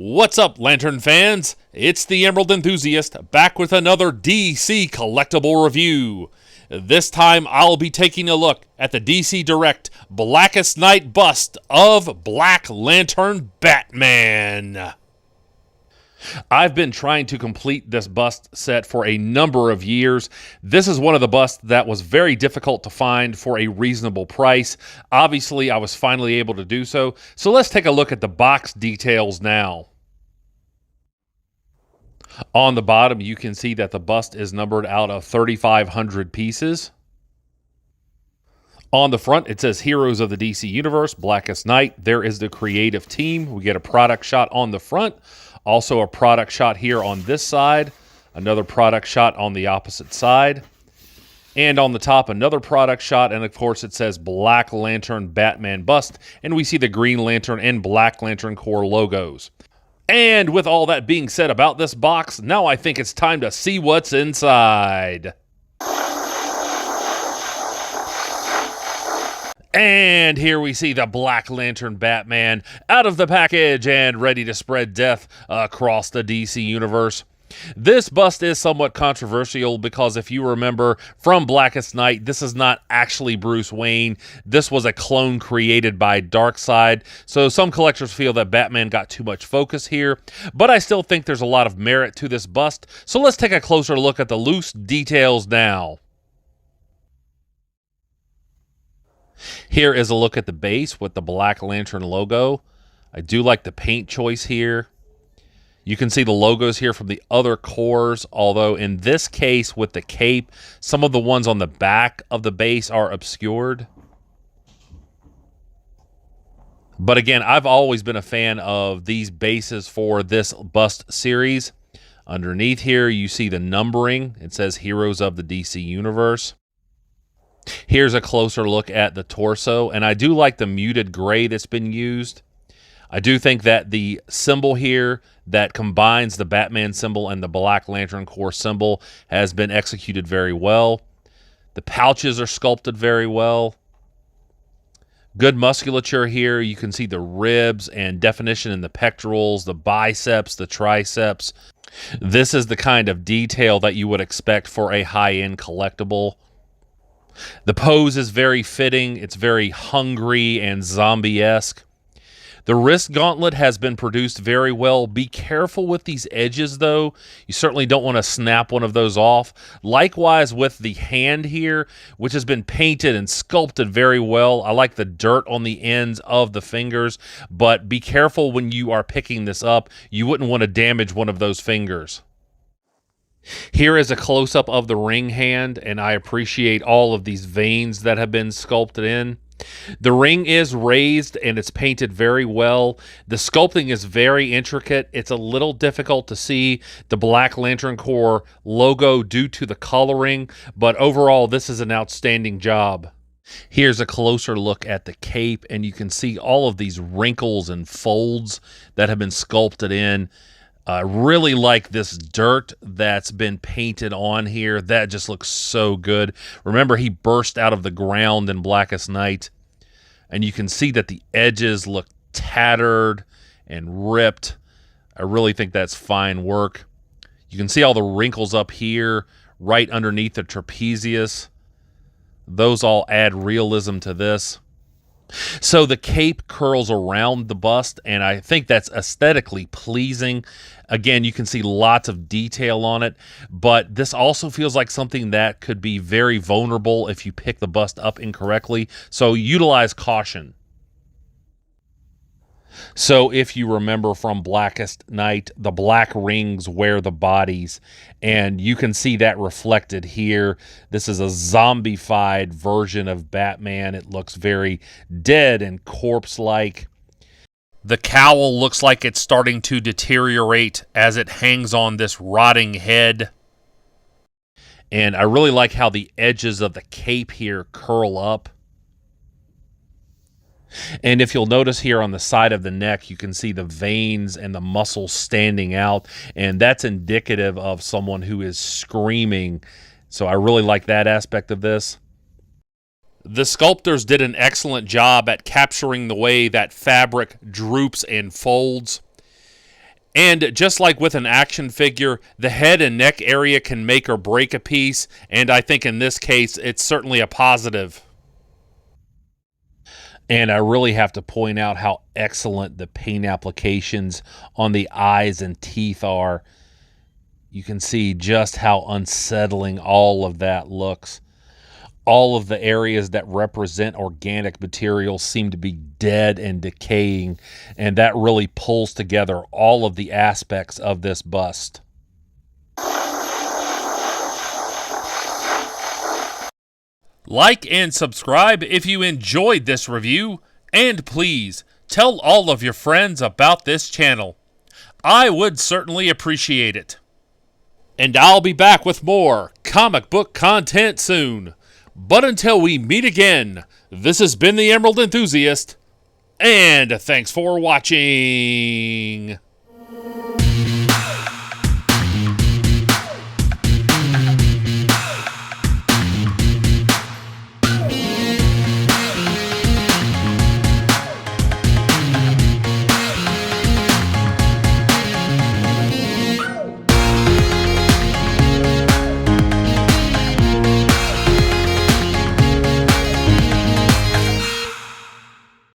What's up, Lantern fans? It's the Emerald Enthusiast, back with another DC collectible review. This time, I'll be taking a look at the DC Direct Blackest Night bust of Black Lantern Batman. I've been trying to complete this bust set for a number of years. This is one of the busts that was very difficult to find for a reasonable price. Obviously, I was finally able to do so. So let's take a look at the box details now. On the bottom, you can see that the bust is numbered out of 3,500 pieces. On the front, it says Heroes of the DC Universe, Blackest Night. There is the creative team. We get a product shot on the front. Also a product shot here on this side. Another product shot on the opposite side. And on the top, another product shot. And of course, it says Black Lantern Batman bust. And we see the Green Lantern and Black Lantern Corps logos. And with all that being said about this box, now I think it's time to see what's inside. And here we see the Black Lantern Batman out of the package and ready to spread death across the DC universe. This bust is somewhat controversial because if you remember from Blackest Night, this is not actually Bruce Wayne. This was a clone created by Darkseid. So some collectors feel that Batman got too much focus here, but I still think there's a lot of merit to this bust. So let's take a closer look at the loose details now. Here is a look at the base with the Black Lantern logo. I do like the paint choice here. You can see the logos here from the other cores, although in this case with the cape, some of the ones on the back of the base are obscured. But again, I've always been a fan of these bases for this bust series. Underneath here, you see the numbering. It says Heroes of the DC Universe. Here's a closer look at the torso, and I do like the muted gray that's been used. I do think that the symbol here that combines the Batman symbol and the Black Lantern Corps symbol has been executed very well. The pouches are sculpted very well. Good musculature here. You can see the ribs and definition in the pectorals, the biceps, the triceps. This is the kind of detail that you would expect for a high-end collectible. The pose is very fitting. It's very hungry and zombie-esque. The wrist gauntlet has been produced very well. Be careful with these edges, though. You certainly don't want to snap one of those off. Likewise with the hand here, which has been painted and sculpted very well. I like the dirt on the ends of the fingers, but be careful when you are picking this up. You wouldn't want to damage one of those fingers. Here is a close-up of the ring hand, and I appreciate all of these veins that have been sculpted in. The ring is raised, and it's painted very well. The sculpting is very intricate. It's a little difficult to see the Black Lantern Corps logo due to the coloring, but overall, this is an outstanding job. Here's a closer look at the cape, and you can see all of these wrinkles and folds that have been sculpted in. I really like this dirt that's been painted on here. That just looks so good. Remember, he burst out of the ground in Blackest Night. And you can see that the edges look tattered and ripped. I really think that's fine work. You can see all the wrinkles up here, right underneath the trapezius. Those all add realism to this. So the cape curls around the bust, and I think that's aesthetically pleasing. Again, you can see lots of detail on it, but this also feels like something that could be very vulnerable if you pick the bust up incorrectly. So utilize caution. So if you remember from Blackest Night, the black rings wear the bodies, and you can see that reflected here. This is a zombified version of Batman. It looks very dead and corpse-like. The cowl looks like it's starting to deteriorate as it hangs on this rotting head. And I really like how the edges of the cape here curl up. And if you'll notice here on the side of the neck, you can see the veins and the muscles standing out, and that's indicative of someone who is screaming. So I really like that aspect of this. The sculptors did an excellent job at capturing the way that fabric droops and folds. And just like with an action figure, the head and neck area can make or break a piece, and I think in this case, it's certainly a positive. And I really have to point out how excellent the paint applications on the eyes and teeth are. You can see just how unsettling all of that looks. All of the areas that represent organic materials seem to be dead and decaying, and that really pulls together all of the aspects of this bust. Like and subscribe if you enjoyed this review, and please tell all of your friends about this channel. I would certainly appreciate it. And I'll be back with more comic book content soon. But until we meet again, this has been the Emerald Enthusiast, and thanks for watching.